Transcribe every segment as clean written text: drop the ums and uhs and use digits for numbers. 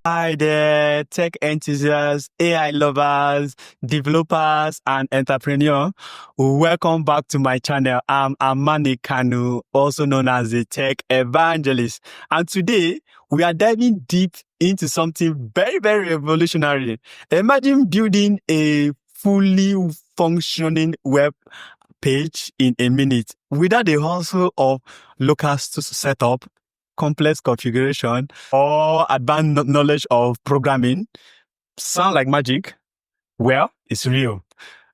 Hi there, tech enthusiasts, AI lovers, developers, and entrepreneurs. Welcome back to my channel. I'm Amani Kanu, also known as the Tech Evangelist. And today, we are diving deep into something very, very revolutionary. Imagine building a fully functioning web page in a minute without the hustle of local setup, complex configuration, or advanced knowledge of programming. Sound like magic? Well, it's real.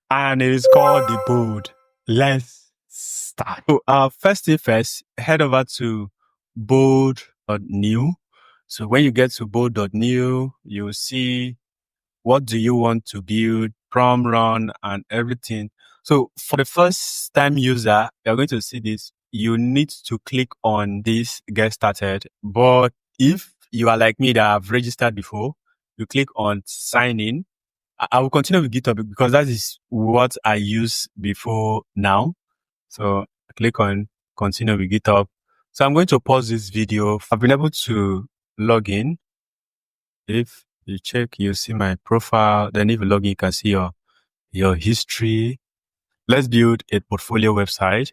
And it is called the Bold. Let's start. So, first thing first, head over to Bolt.new. So when you get to Bolt.new, you'll see what do you want to build, prom run, and everything. So for the first time user, you're going to see this. You need to click on this get started. But if you are like me that have registered before, you click on sign in. I will continue with GitHub because that is what I use before now. So click on continue with GitHub. So I'm going to pause this video. I've been able to log in. If you check, you see my profile. Then if you log in, you can see your history. Let's build a portfolio website.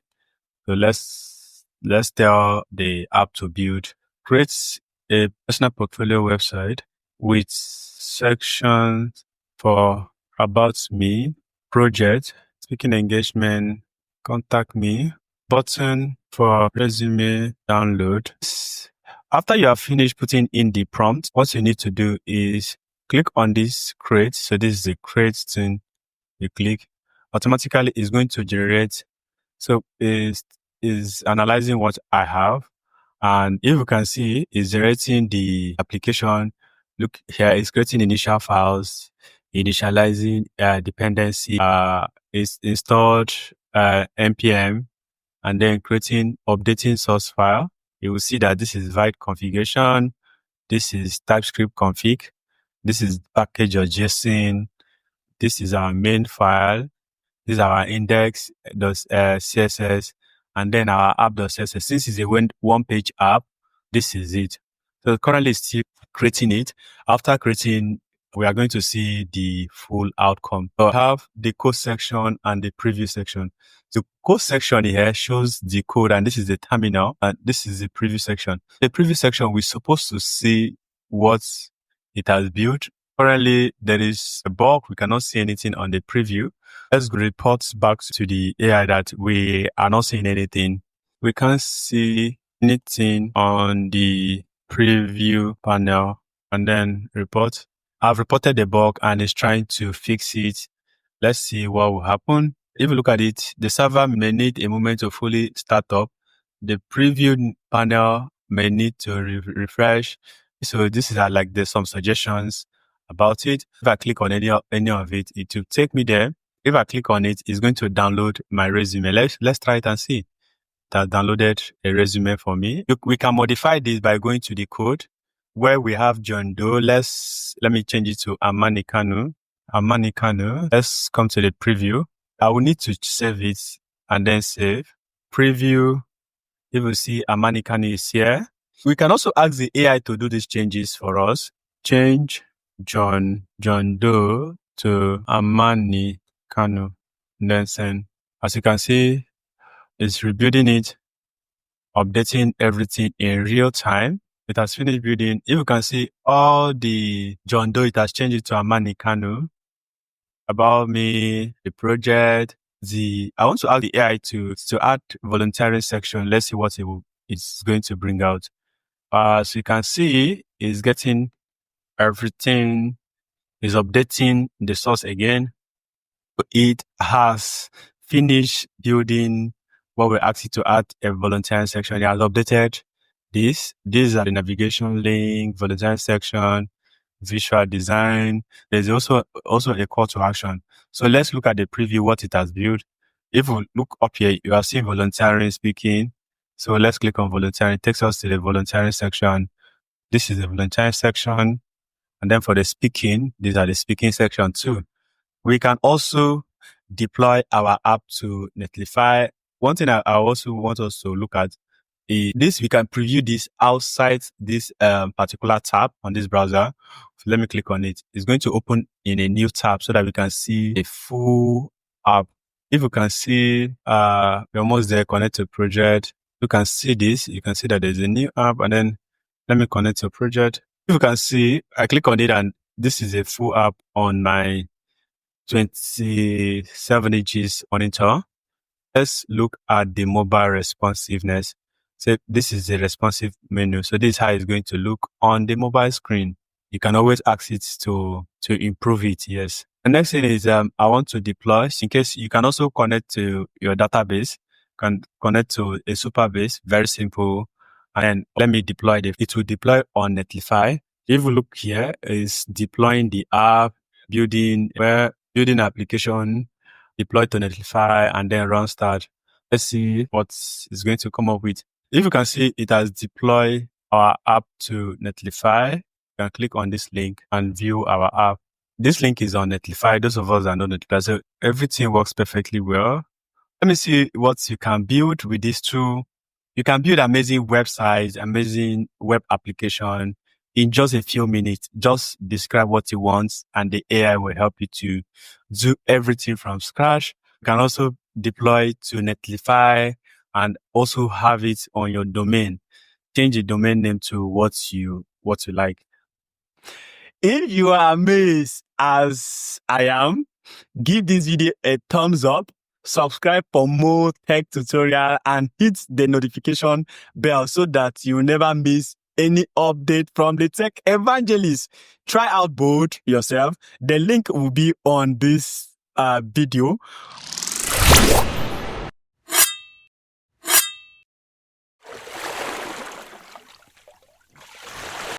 So let's tell the app to build. Create a personal portfolio website with sections for about me, project, speaking engagement, contact me, button for resume download. After you have finished putting in the prompt, what you need to do is click on this create. So this is the create thing. You click, automatically it's going to generate. So is analyzing what I have. And if you can see, it's generating the application. Look here, it's creating initial files, initializing dependency, it's installed npm, and then creating, updating source file. You will see that this is Vite configuration. This is TypeScript config. This is package or JSON. This is our main file. This is our index, CSS, and then our app.css. Since it's a one-page app, this is it. So currently it's still creating it. After creating, we are going to see the full outcome. So we have the code section and the preview section. The code section here shows the code, and this is the terminal, and this is the preview section. The preview section, we're supposed to see what it has built. Currently, there is a bug. We cannot see anything on the preview. Let's report back to the AI that we are not seeing anything. We can't see anything on the preview panel, and then report. I've reported the bug and it's trying to fix it. Let's see what will happen. If you look at it, the server may need a moment to fully start up. The preview panel may need to refresh. So this is like there's some suggestions about it. If I click on any of it, it will take me there. If I click on it, it's going to download my resume. Let's try it and see. It has downloaded a resume for me. We can modify this by going to the code where we have John Doe. Let me change it to Amani Kanu. Amani Kanu. Let's come to the preview. I will need to save it and then save. Preview. If you see Amani Kanu is here. We can also ask the AI to do these changes for us. Change John Doe to Amani Kanu. And then send. As you can see, it's rebuilding it, updating everything in real time. It has finished building. If you can see all the John Doe, it has changed it to Amani Kanu. About me, the project, I want to add the AI to add volunteering section. Let's see what it's going to bring out. As you can see, it's getting everything, is updating the source again. It has finished building what we're asking to add a volunteering section. It has updated this. These are the navigation link, volunteering section, visual design. There's also a call to action. So let's look at the preview, what it has built. If we look up here, you are seeing volunteering speaking. So let's click on volunteering. It takes us to the volunteering section. This is the volunteering section. And then for the speaking, these are the speaking section too. We can also deploy our app to Netlify. One thing I also want us to look at this, we can preview this outside this particular tab on this browser. So let me click on it. It's going to open in a new tab so that we can see the full app. If you can see, we're almost there, connect to project. You can see this. You can see that there's a new app, and then let me connect to project. If you can see, I click on it, and this is a full app on my 27 inches monitor. Let's look at the mobile responsiveness. So this is the responsive menu. So this is how it's going to look on the mobile screen. You can always ask it to improve it. Yes. The next thing is I want to deploy. In case you can also connect to your database, can connect to a Superbase. Very simple. And let me deploy it. It will deploy on Netlify. If you look here, is deploying the app, building application, deploy to Netlify, and then run start. Let's see what it's going to come up with. If you can see, it has deployed our app to Netlify. You can click on this link and view our app. This link is on Netlify. Those of us that know Netlify, so everything works perfectly well. Let me see what you can build with this tool. You can build amazing websites, amazing web application in just a few minutes. Just describe what you want, and the AI will help you to do everything from scratch. You can also deploy to Netlify and also have it on your domain. Change the domain name to what you like. If you are amazed as I am, give this video a thumbs up, subscribe for more tech tutorial, and hit the notification bell so that you never miss any update from the tech evangelist. Try out Bolt yourself. The link will be on this video.